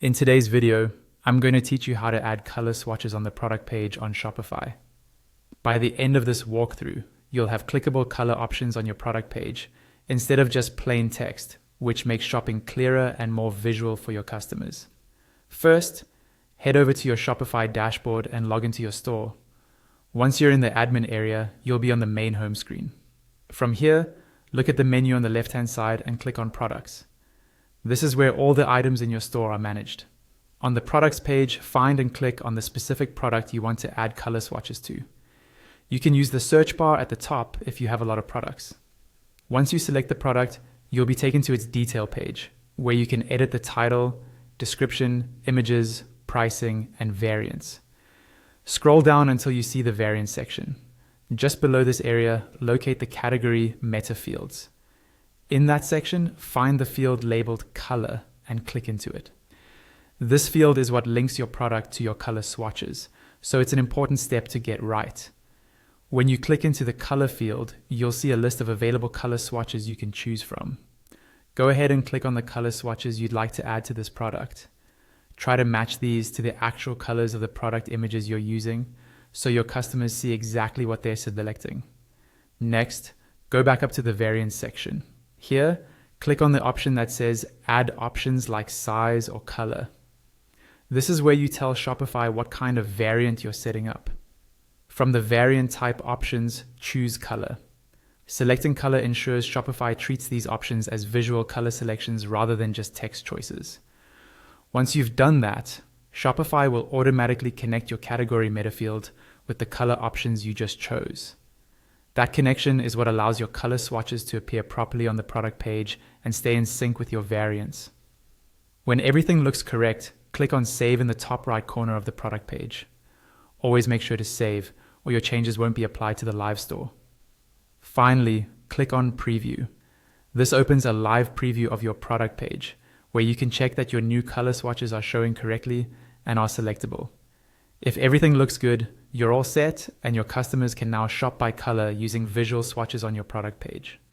In today's video, I'm going to teach you how to add color swatches on the product page on Shopify. By the end of this walkthrough, you'll have clickable color options on your product page instead of just plain text, which makes shopping clearer and more visual for your customers. First, head over to your Shopify dashboard and log into your store. Once you're in the admin area, you'll be on the main home screen. From here, look at the menu on the left-hand side and click on Products. This is where all the items in your store are managed. On the Products page, find and click on the specific product you want to add color swatches to. You can use the search bar at the top if you have a lot of products. Once you select the product, you'll be taken to its detail page, where you can edit the title, description, images, pricing, and variants. Scroll down until you see the variants section. Just below this area, locate the category Meta fields. In that section, find the field labeled Color and click into it. This field is what links your product to your color swatches, so it's an important step to get right. When you click into the Color field, you'll see a list of available color swatches you can choose from. Go ahead and click on the color swatches you'd like to add to this product. Try to match these to the actual colors of the product images you're using, so your customers see exactly what they're selecting. Next, go back up to the variants section. Here, click on the option that says Add options like size or color. This is where you tell Shopify what kind of variant you're setting up. From the variant type options, choose color. Selecting color ensures Shopify treats these options as visual color selections rather than just text choices. Once you've done that, Shopify will automatically connect your category meta field with the color options you just chose. That connection is what allows your color swatches to appear properly on the product page and stay in sync with your variants. When everything looks correct, click on Save in the top right corner of the product page. Always make sure to save, or your changes won't be applied to the live store. Finally, click on Preview. This opens a live preview of your product page, where you can check that your new color swatches are showing correctly and are selectable. If everything looks good, you're all set, and your customers can now shop by color using visual swatches on your product page.